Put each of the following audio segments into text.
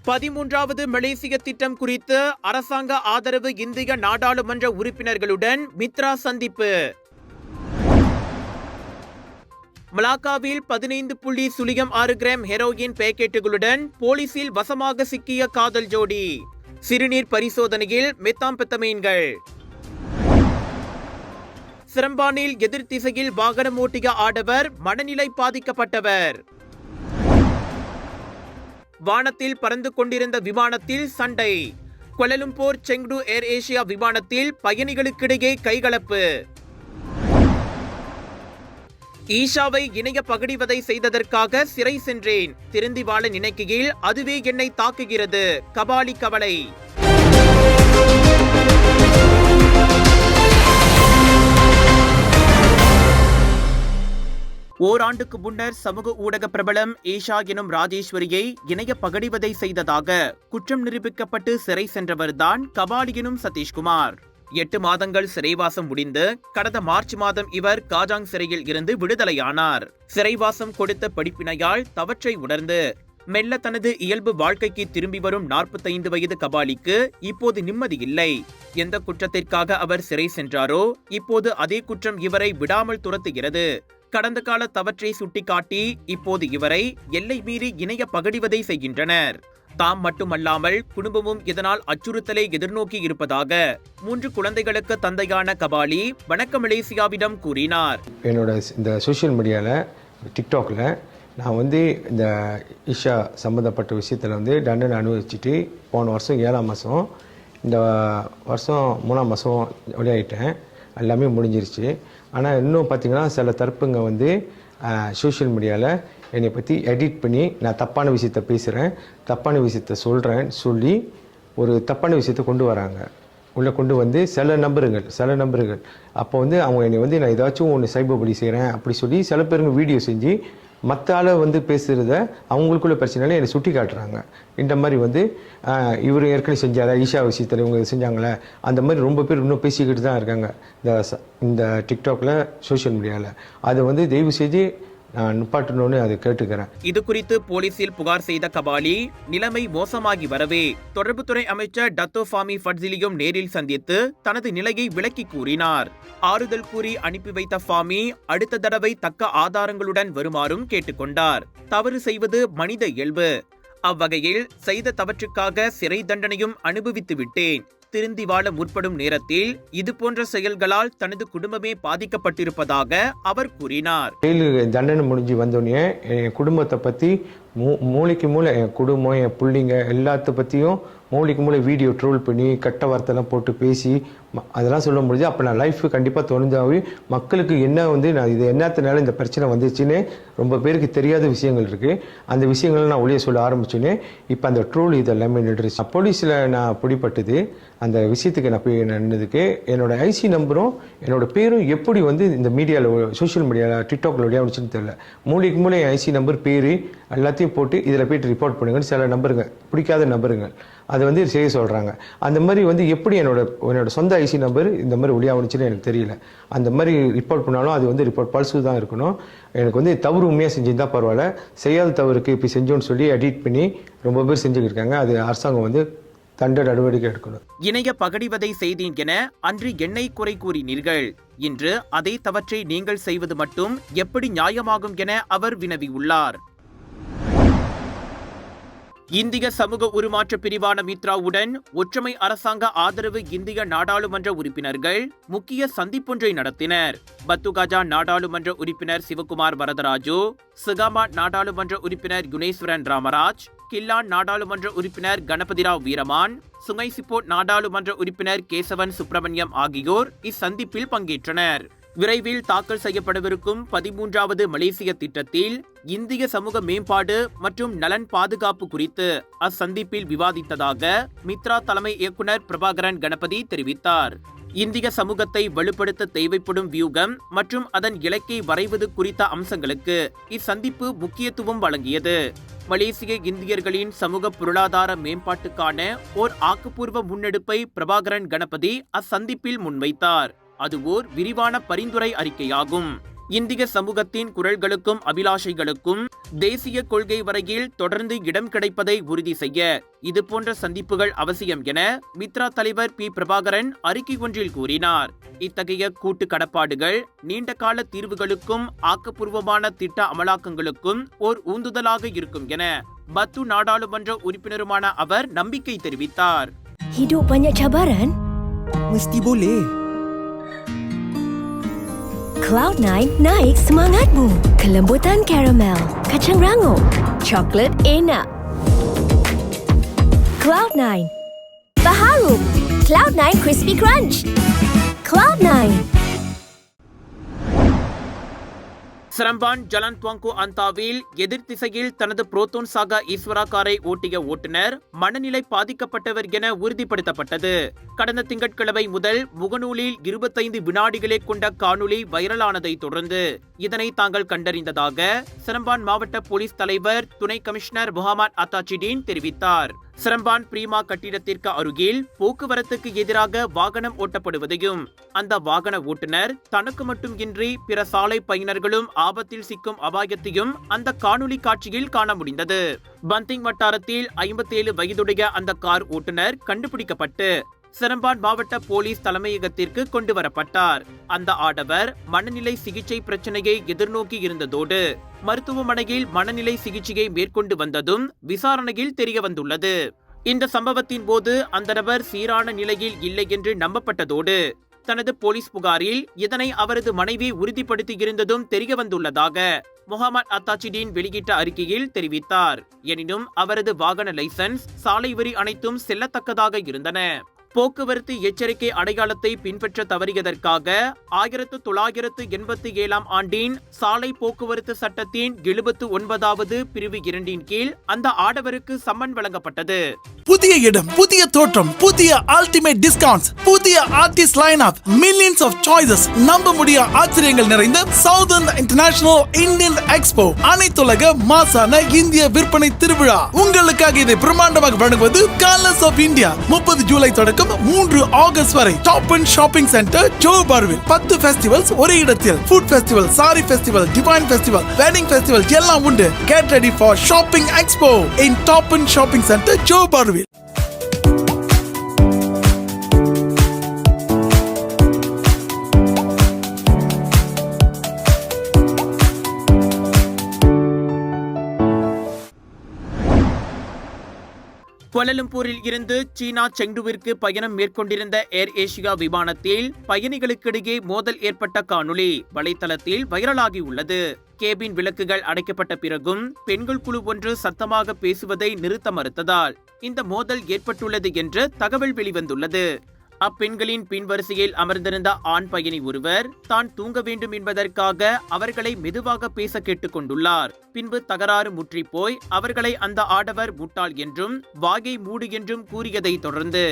13வது மலேசிய திட்டம் குறித்து அரசாங்க ஆதரவு இந்திய நாடாளுமன்ற உறுப்பினர்களுடன் மித்ரா சந்திப்பு. மலாக்காவில் 15.06 கிராம் ஹெரோயின் பேக்கெட்டுகளுடன் போலீசில் வசமாக சிக்கிய காதல் ஜோடி. சிறுநீர் பரிசோதனையில் மெத்தாம்பெத்தமீன்கள். சிரம்பானில் எதிர் திசையில் வாகனம் ஓட்டிய ஆடவர் மனநிலை பாதிக்கப்பட்டவர். வானத்தில் பறந்து கொண்டிருந்த விமானத்தில் சண்டை. கோலாலம்பூர் செங்டு ஏர் ஏசியா விமானத்தில் பயணிகளுக்கிடையே கைகலப்பு. ஈஷாவை இணைய பகடிவதை செய்ததற்காக சிறை சென்றேன், திருந்தி வாழ நினைக்கையில் அதுவே என்னை தாக்குகிறது, கபாலி கவலை. ஓராண்டுக்கு முன்னர் சமூக ஊடக பிரபலம் ஈஷா எனும் ராஜேஸ்வரியை இணைய பகடிவதை செய்ததாக குற்றம் நிரூபிக்கப்பட்டு சிறை சென்றவர்தான் கபாலி எனும் சதீஷ்குமார். 8 மாதங்கள் சிறைவாசம் முடிந்து கடந்த மார்ச் மாதம் இவர் காஜாங் சிறையில் இருந்து விடுதலையானார். சிறைவாசம் கொடுத்த படிப்பினையால் தவற்றை உணர்ந்து மெல்ல தனது இயல்பு வாழ்க்கைக்கு திரும்பி வரும் 45 வயது கபாலிக்கு இப்போது நிம்மதி இல்லை. எந்த குற்றத்திற்காக அவர் சிறை சென்றாரோ இப்போது அதே குற்றம் இவரை விடாமல் துரத்துகிறது. கடந்த கால தவற்றை சுட்டிக்காட்டி இப்போது இவரை எல்லை மீறி இணைய பகடிவதை செய்கின்றனர். தாம் மட்டுமல்லாமல் குடும்பமும் இதனால் அச்சுறுத்தலை எதிர்நோக்கி இருப்பதாக 3 குழந்தைகளுக்கு தந்தையான கபாலி வணக்கம் மலேசியாவிடம் கூறினார். என்னோட இந்த சோஷியல் மீடியாவில் டிக்டாக்ல நான் இந்த ஈஷா சம்மந்தப்பட்ட விஷயத்தில் தண்டனை அனுபவிச்சுட்டு போன வருஷம் 7ஆம் மாதம், இந்த வருஷம் 3ஆம் மாதம் வெளியாகிட்டேன். எல்லாமே முடிஞ்சிருச்சு. ஆனால் இன்னும் பார்த்திங்கன்னா சில தரப்புங்க சோஷியல் மீடியாவில் என்னை பற்றி எடிட் பண்ணி நான் தப்பான விஷயத்த பேசுகிறேன், தப்பான விஷயத்த சொல்கிறேன் சொல்லி ஒரு தப்பான விஷயத்தை கொண்டு வராங்க. உள்ளே கொண்டு சில நபர்கள் அப்போ அவங்க என்னை நான் ஏதாச்சும் ஒன்று சைபர் பலி செய்கிறேன் அப்படி சொல்லி சில பேருங்க வீடியோ செஞ்சு மற்ற ஆளை பேசுகிறத அவங்களுக்குள்ள பிரச்சனையில என்னை சுட்டி காட்டுறாங்க. இந்த மாதிரி இவர் ஏற்கனவே செஞ்சாரா, ஈஷா விஷயத்தில் இவங்க செஞ்சாங்களே, அந்த மாதிரி ரொம்ப பேர் இன்னும் பேசிக்கிட்டு தான் இருக்காங்க இந்த டிக்டாக்ல சோஷியல் மீடியாவில். அதை தயவு செஞ்சு நான் நிப்பாட்டணும்னு அதை கேட்டுக்கிறேன். இது குறித்து போலீசில் புகார் செய்த கபாலி நிலைமை மோசமாகி வரவே தொடர்புத்துறை அமைச்சர் டத்தோ ஃபாமி ஃபட்சிலியும் நேரில் சந்தித்து தனது நிலையை விளக்கி கூறினார். ஆறுதல் கூறி அனுப்பி வைத்த ஃபாமி அடுத்த தடவை தக்க ஆதாரங்களுடன் வருமாறும் கேட்டுக்கொண்டார். தவறு செய்வது மனித இயல்பு. அவ்வகையில் செய்த தவற்றுக்காக சிறை தண்டனையும் அனுபவித்து விட்டேன். திருந்தி வாழ முற்படும் நேரத்தில் இது போன்ற செயல்களால் தனது குடும்பமே பாதிக்கப்பட்டிருப்பதாக அவர் கூறினார். தண்டனை முடிஞ்சு வந்தோடனே என் குடும்பத்தை பற்றி மூளைக்கு மூளை, என் குடும்பம், என் பிள்ளைங்க எல்லாத்த பற்றியும் மூளைக்கு மூளை வீடியோ ட்ரோல் பண்ணி கட்ட வார்த்தைலாம் போட்டு பேசி அதெல்லாம் சொல்ல முடியுது. அப்போ நான் லைஃப் கண்டிப்பாக தொலைஞ்சாவே மக்களுக்கு என்ன நான் இது என்னத்தினால இந்த பிரச்சனை வந்துச்சுன்னு ரொம்ப பேருக்கு தெரியாத விஷயங்கள் இருக்குது. அந்த விஷயங்களை நான் ஒளிய சொல்ல ஆரம்பிச்சோன்னே இப்போ அந்த ட்ரோல் இதெல்லாமே நின்றுச்சு. போலீஸில் நான் பிடிப்பட்டது அந்த விஷயத்துக்கு நான் போய் நின்றதுக்கு என்னோட ஐசி நம்பரும் என்னோட பேரும் எப்படி இந்த மீடியாவில் சோஷியல் மீடியாவில் டிக்டாக்ல விளையாடுச்சுன்னு தெரியல. மூளைக்கு மூளை என் ஐசி நம்பர் பேர் எல்லாத்தையும் போட்டு இதில் போய்ட்டு ரிப்போர்ட் பண்ணுங்கன்னு சில நம்பருங்க, பிடிக்காத நம்பருங்க அதை செய்ய சொல்கிறாங்க. அந்த மாதிரி எப்படி என்னோட சொந்த ஐசி நம்பர் இந்த மாதிரி ஒளியாகணுச்சுன்னு எனக்கு தெரியல. அந்த மாதிரி ரிப்போர்ட் பண்ணாலும் அது ரிப்போர்ட் பல்சு தான் இருக்கணும். எனக்கு தவறு உண்மையாக செஞ்சுருந்தா பரவாயில்ல, செய்யாத தவறுக்கு இப்படி செஞ்சோன்னு சொல்லி எடிட் பண்ணி ரொம்ப பேர் செஞ்சுக்கிட்டு இருக்காங்க. அது அரசாங்கம் தண்ட நடவடிக்கை எடுக்கணும். இணைய பகடிவதை செய்தேன் என அன்று என்னை குறை கூறினீர்கள். இன்று அதே தவற்றை நீங்கள் செய்வது மட்டும் எப்படி நியாயமாகும் என அவர் வினவியுள்ளார். இந்திய சமூக உருமாற்ற பிரிவான மித்ராவுடன் ஒற்றுமை அரசாங்க ஆதரவு இந்திய நாடாளுமன்ற உறுப்பினர்கள் முக்கிய சந்திப்பொன்றை நடத்தினர். பத்துகாஜா நாடாளுமன்ற உறுப்பினர் சிவகுமார் வரதராஜு, சிகாமா நாடாளுமன்ற உறுப்பினர் குணேஸ்வரன் ராமராஜ், கில்லான் நாடாளுமன்ற உறுப்பினர் கணபதிராவ் வீரமான், சுங்கைசிப்போட் நாடாளுமன்ற உறுப்பினர் கேசவன் சுப்பிரமணியம் ஆகியோர் இச்சந்திப்பில் பங்கேற்றனர். விரைவில் தாக்கல் செய்யப்படவிருக்கும் 13வது மலேசிய திட்டத்தில் இந்திய சமூக மேம்பாடு மற்றும் நலன் பாதுகாப்பு குறித்து அச்சந்திப்பில் விவாதித்ததாக மித்ரா தலைமை இயக்குனர் பிரபாகரன் கணபதி தெரிவித்தார். இந்திய சமூகத்தை வலுப்படுத்த தேவைப்படும் வியூகம் மற்றும் அதன் இலக்கை வரைவது குறித்த அம்சங்களுக்கு இச்சந்திப்பு முக்கியத்துவம் வழங்கியது. மலேசிய இந்தியர்களின் சமூக பொருளாதார மேம்பாட்டுக்கான ஓர் ஆக்கப்பூர்வ முன்னெடுப்பை பிரபாகரன் கணபதி அச்சந்திப்பில் முன்வைத்தார். அது ஓர் விரிவான பரிந்துரை அறிக்கையாகும். இந்திய சமூகத்தின் குரல்களுக்கும் அபிலாஷைகளுக்கும் தேசிய கொள்கை வரையில் தொடர்ந்து இடம் கிடைப்பதை உறுதி செய்ய இதுபோன்ற சந்திப்புகள் அவசியம் என மித்ரா தலைவர் பி பிரபாகரன் அறிக்கை ஒன்றில் கூறினார். இத்தகைய கூட்டு கடப்பாடுகள் நீண்டகால தீர்வுகளுக்கும் ஆக்கப்பூர்வமான திட்ட அமலாக்கங்களுக்கும் ஓர் ஊந்துதலாக இருக்கும் என பத்து நாடாளுமன்ற உறுப்பினருமான அவர் நம்பிக்கை தெரிவித்தார். Hidup banyak cabaran? Mesti boleh. Cloud9 naik semangatmu. Kelembutan karamel, kacang rangup, coklat enak. Cloud9. Baharu. Cloud9 Crispy Crunch. Cloud9. Seremban Jalan Tuanku அந்தாவில் எதிர் திசையில் தனது புரோத்தோன் சாகா ஈஸ்வரா காரை ஓட்டிய ஓட்டுநர் மனநிலை பாதிக்கப்பட்டவர் என உறுதிப்படுத்தப்பட்டது. கடந்த திங்கட்கிழமை முதல் முகநூலில் 25 வினாடிகளை கொண்ட காணொலி வைரலானதை தொடர்ந்து இதனை தாங்கள் கண்டறிந்ததாக சிரம்பான் மாவட்ட போலீஸ் தலைவர் துணை கமிஷனர் முகமது அத்தாச்சிடீன் தெரிவித்தார். சிரம்பான் பிரீமா கட்டிடத்திற்கு அருகில் போக்குவரத்துக்கு எதிராக வாகனம் ஓட்டப்படுவதையும் அந்த வாகன ஓட்டுநர் தனக்கு மட்டும் இன்றி பிற சாலை பயணிகளும் ஆபத்தில் சிக்கும் அபாயத்தையும் அந்த காணொலி காட்சியில் காண முடிந்தது. பந்திங் வட்டாரத்தில் 57 வயதுடைய அந்த கார் ஓட்டுநர் கண்டுபிடிக்கப்பட்டு சிரம்பான் மாவட்ட போலீஸ் தலைமையகத்திற்கு கொண்டு வரப்பட்டார். அந்த ஆடவர் மனநிலை சிகிச்சை பிரச்சனையை எதிர்நோக்கி இருந்ததோடு மருத்துவமனையில் மனநிலை சிகிச்சையை மேற்கொண்டு வந்ததும் விசாரணையில் தெரிய வந்துள்ளது. இந்த சம்பவத்தின் போது அந்த நபர் சீரான நிலையில் இல்லை என்று நம்பப்பட்டதோடு தனது போலீஸ் புகாரில் இதனை அவரது மனைவி உறுதிப்படுத்தியிருந்ததும் தெரிய வந்துள்ளதாக முகமது அத்தாச்சிடீன் வெளியிட்ட அறிக்கையில் தெரிவித்தார். எனினும் அவரது வாகன லைசன்ஸ், சாலை வரி அனைத்தும் செல்லத்தக்கதாக இருந்தன. போக்குவரத்து எச்சரிக்கை அடையாளத்தை பின்பற்ற தவறியதற்காக 1987 ஆண்டின் சாலை போக்குவரத்து சட்டத்தின் 79வது பிரிவு 2 கீழ் அந்த ஆடவருக்கு சம்மன் வழங்கப்பட்டது. புதிய இடம், புதிய தோற்றம், புதிய அல்டிமேட் டிஸ்கவுண்ட்ஸ், புதிய artist line up, millions of choices, நம்ப முடிய ஆச்சரியங்கள் நிறைந்த சவுதர்ன் இன்டர்நேஷனல் இந்தியன் எக்ஸ்போ, அனைத்துலக மாசான இந்திய விற்பனை திருவிழா. உங்களுக்காக இதை பிரம்மாண்டமாக வழங்குவது கலர்ஸ் ஆஃப் இந்தியா. 30 ஜூலை தொடக்கம் 3 ஆகஸ்ட் வரை டாப் அண்ட் ஷாப்பிங் சென்டர் ஜோஹர்பாருவில் 10 ஃபெஸ்டிவல்ஸ் ஒரே இடத்தில். Food festival, sari festival, divine festival, wedding festival எல்லாம் உண்டு. Get ready for shopping expo in Top and Shopping Center ஜோஹர்பாருவில். கோலாலம்பூரில் இருந்து சீனா செங்டுவிற்கு பயணம் மேற்கொண்டிருந்த ஏர் ஏசியா விமானத்தில் பயணிகளுக்கிடையே மோதல் ஏற்பட்ட காணொலி வலைத்தளத்தில் வைரலாகி உள்ளது. கேபின் விளக்குகள் அடைக்கப்பட்ட பிறகும் பெண்கள் குழு ஒன்று சத்தமாக பேசுவதை நிறுத்த மறுத்ததால் இந்த மோதல் ஏற்பட்டுள்ளது என்று தகவல் வெளிவந்துள்ளது. அப்பெண்களின் பின்வரிசையில் அமர்ந்திருந்த ஆண் பயணி ஒருவர் தான் தூங்க வேண்டும் என்பதற்காக அவர்களை மெதுவாக பேச கேட்டுக் கொண்டுள்ளார். பின்பு தகராறு முற்றி போய் அவர்களை அந்த ஆடவர் முட்டாள் என்றும் வாயை மூடு என்றும் கூறியதை தொடர்ந்து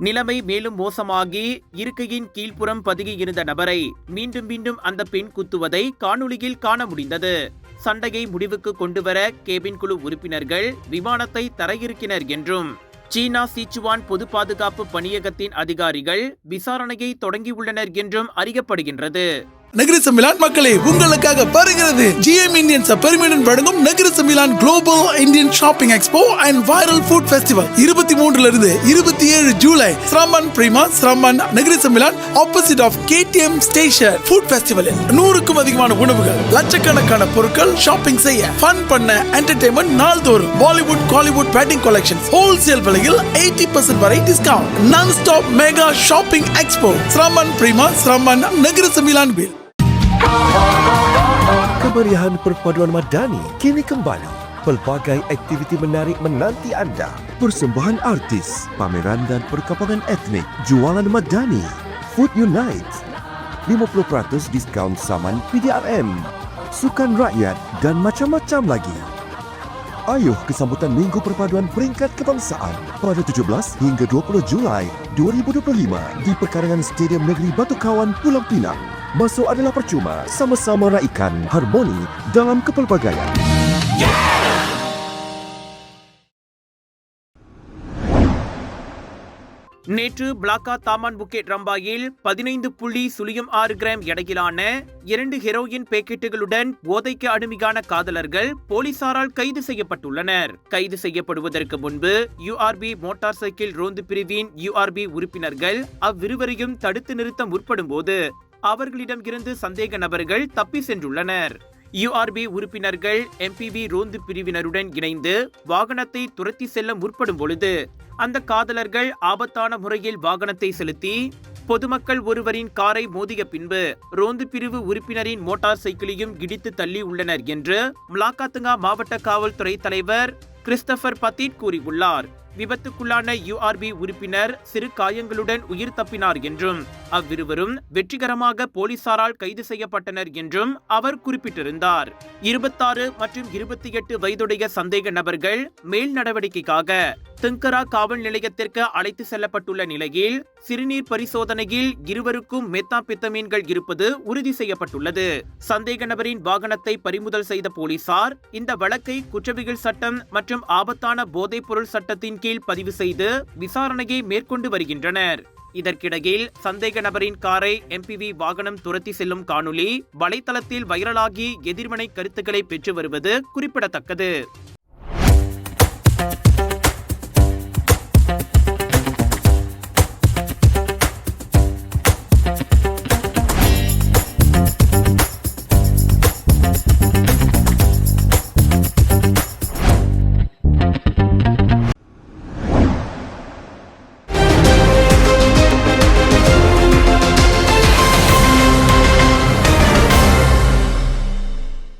நிலைமை மேலும் மோசமாகி இருக்கையின் கீழ்ப்புறம் பதுகியிருந்த நபரை மீண்டும் மீண்டும் அந்த பெண் குத்துவதை காணொலியில் காண முடிந்தது. சண்டையை முடிவுக்கு கொண்டுவர கேபின் குழு உறுப்பினர்கள் விமானத்தை தரையிறக்கினர் என்றும் சீனா சிச்சுவான் பொது பாதுகாப்பு பணியகத்தின் அதிகாரிகள் விசாரணையை தொடங்கியுள்ளனர் என்றும் அறியப்படுகின்றது. நகர சம்மிலான் மக்களே, உங்களுக்காக வருகிறது GM Indians பெருமையுடன் வழங்கும் Nagar Sammilan global Indian shopping expo and viral food festival 23 இருந்து 27 ஜூலை ஸ்ரமன் பிரீமா ஸ்ரமன் Nagar Sammilan opposite of KTM station. Food ஃபெஸ்டிவலில் 100க்கும் அதிகமான உணவுகள், லட்சக்கணக்கான பொருட்கள், ஷாப்பிங் செய்ய, ஃபன் பண்ண, என்டர்டெயின்மெண்ட் நாள்தோறும், Bollywood Kollywood wedding collections, wholesale விலையில் 80% வரை டிஸ்கவுண்ட். நான் ஸ்டாப் மெகா ஷாப்பிங் எக்ஸ்போ ஸ்ரமன் பிரீமா ஸ்ரமன் Nagar சம்மிலான் bil. Kemeriahan perpaduan Madani kini kembali. Pelbagai aktiviti menarik menanti anda. Persembahan artis, pameran dan perkampungan etnik, jualan Madani, Food Unite, 50% diskaun saman PDRM, sukan rakyat dan macam-macam lagi. Ayuh ke sambutan Minggu Perpaduan Peringkat Kebangsaan pada 17 hingga 20 Julai 2025 di perkarangan Stadium Negeri Batu Kawan, Pulau Pinang. Masuk adalah percuma, sama-sama raikan harmoni dalam kepelbagaian. நேற்று பிளாக்கா Taman புக்கெட் ரம்பாயில் 15.06 gram எடையிலான 2 heroin பேக்கெட்டுகளுடன் போதைக்கு அடிமையான காதலர்கள் போலீசாரால் கைது செய்யப்பட்டுள்ளனர். கைது செய்யப்படுவதற்கு முன்பு யுஆர்பி மோட்டார் சைக்கிள் ரோந்து பிரிவின் யுஆர்பி உறுப்பினர்கள் அவ்விருவரையும் தடுத்து நிறுத்த முற்படும் போது அவர்களிடம் இருந்து சந்தேக நபர்கள் தப்பி சென்றுள்ளனர். யுஆர்பி உறுப்பினர்கள் எம்பிவி ரோந்து பிரிவினருடன் இணைந்து வாகனத்தை துரத்தி செல்ல முற்படும் பொழுது அந்த காதலர்கள் ஆபத்தான முறையில் வாகனத்தை செலுத்தி பொதுமக்கள் ஒருவரின் காரை மோதிய பின்பு ரோந்து பிரிவு உறுப்பினரின் மோட்டார் சைக்கிளையும் இடித்து தள்ளி உள்ளனர் என்று மலாக்காத்துங்கா மாவட்ட காவல்துறை தலைவர் கிறிஸ்டபர் பத்தீட் கூறியுள்ளார். விபத்துக்குள்ளான யுஆர்பி உறுப்பினர் சிறு காயங்களுடன் உயிர் தப்பினார் என்றும் அவ்விருவரும் வெற்றிகரமாக போலீசாரால் கைது செய்யப்பட்டனர் என்றும் அவர் குறிப்பிட்டிருந்தார். 26 மற்றும் 28 வயதுடைய சந்தேக நபர்கள் மேல் நடவடிக்கைக்காக திங்கரா காவல் நிலையத்திற்கு அழைத்து செல்லப்பட்டுள்ள நிலையில் சிறுநீர் பரிசோதனையில் இருவருக்கும் மெத்தாம்பெத்தமீன்கள் இருப்பது உறுதி செய்யப்பட்டுள்ளது. சந்தேக நபரின் வாகனத்தை பறிமுதல் செய்த போலீசார் இந்த வழக்கை குற்றவியல் சட்டம் மற்றும் ஆபத்தான போதைப் பொருள் சட்டத்தின் கீழ் பதிவு செய்து விசாரணையை மேற்கொண்டு வருகின்றனர். இதற்கிடையில் சந்தேக நபரின் காரை எம்பிவி வாகனம் துரத்தி செல்லும் காணொலி வலைதளத்தில் வைரலாகி எதிர்மனை கருத்துக்களை பெற்று வருவது குறிப்பிடத்தக்கது.